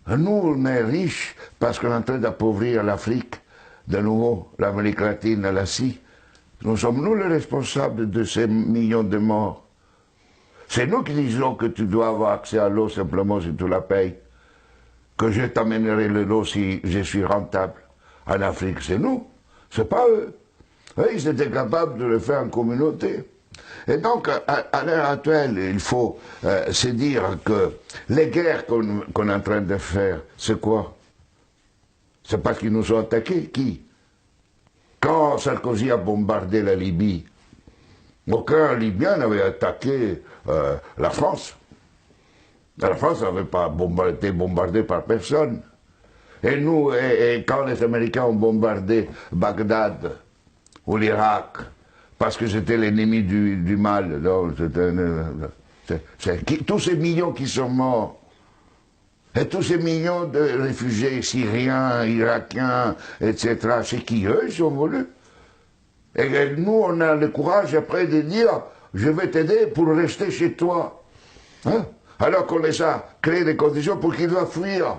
Nous, on est riches parce qu'on est en train d'appauvrir l'Afrique, de nouveau, l'Amérique latine, l'Asie. Nous sommes nous les responsables de ces millions de morts. C'est nous qui disons que tu dois avoir accès à l'eau simplement si tu la payes. Que je t'amènerai l'eau si je suis rentable. En Afrique, c'est nous, c'est pas eux. Eux, ils étaient capables de le faire en communauté. Et donc, à l'heure actuelle, il faut se dire que les guerres qu'on est en train de faire, c'est quoi? C'est parce qu'ils nous ont attaqués. Qui? Quand Sarkozy a bombardé la Libye, aucun Libyen n'avait attaqué la France. La France n'avait pas été bombardée par personne. Et nous, quand les Américains ont bombardé Bagdad ou l'Irak, parce que c'était l'ennemi du mal, tous ces millions qui sont morts, et tous ces millions de réfugiés syriens, irakiens, etc., c'est qui eux, ils ont voulu. Et nous, on a le courage après de dire, je vais t'aider pour rester chez toi. Hein? Alors qu'on les a créé des conditions pour qu'ils doivent fuir.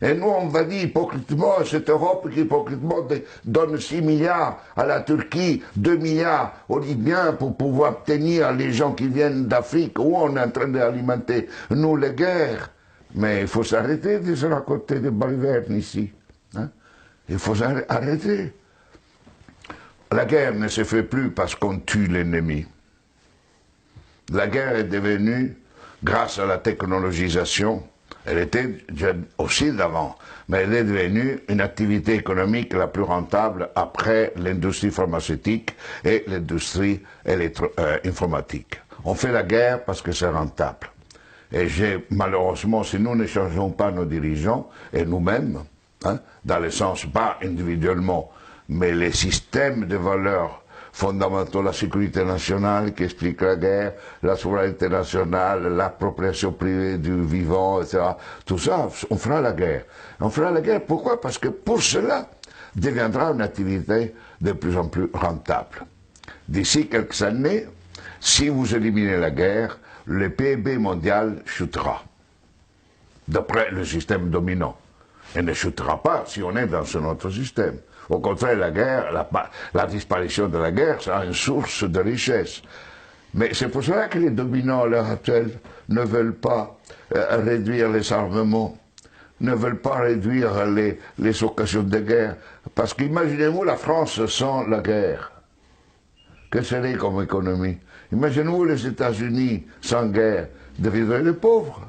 Et nous, on va dire hypocritement à cette Europe qui hypocritement donne 6 milliards à la Turquie, 2 milliards aux Libyens pour pouvoir tenir les gens qui viennent d'Afrique, où on est en train d'alimenter, nous, les guerres. Mais il faut s'arrêter de se raconter des balivernes ici. Hein? Il faut arrêter. La guerre ne se fait plus parce qu'on tue l'ennemi. La guerre est devenue, grâce à la technologisation, elle était aussi d'avant, mais elle est devenue une activité économique la plus rentable après l'industrie pharmaceutique et l'industrie informatique. On fait la guerre parce que c'est rentable. Et malheureusement, si nous ne changeons pas nos dirigeants, et nous-mêmes, hein, dans le sens, pas individuellement, mais les systèmes de valeurs fondamentaux, la sécurité nationale qui explique la guerre, la souveraineté nationale, l'appropriation privée du vivant, etc. Tout ça, on fera la guerre. On fera la guerre, pourquoi? Parce que pour cela, deviendra une activité de plus en plus rentable. D'ici quelques années, si vous éliminez la guerre, le PIB mondial chutera, d'après le système dominant. Et ne chutera pas si on est dans un autre système. Au contraire, la guerre, la disparition de la guerre sera une source de richesse. Mais c'est pour cela que les dominants à l'heure actuelle ne veulent pas réduire les armements, ne veulent pas réduire les occasions de guerre. Parce qu'imaginez-vous la France sans la guerre. Que serait comme économie? Imaginez-vous les États-Unis sans guerre, deviendraient les pauvres.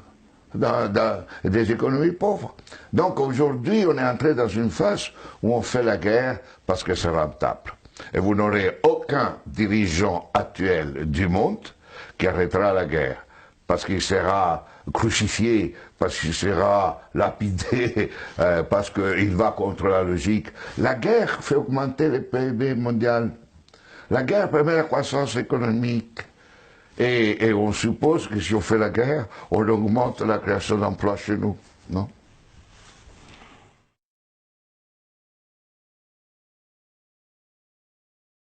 Des économies pauvres. Donc aujourd'hui, on est entré dans une phase où on fait la guerre parce que c'est rentable. Et vous n'aurez aucun dirigeant actuel du monde qui arrêtera la guerre, parce qu'il sera crucifié, parce qu'il sera lapidé, parce qu'il va contre la logique. La guerre fait augmenter le PIB mondial. La guerre permet la croissance économique. Et on suppose que si on fait la guerre, on augmente la création d'emplois chez nous, non?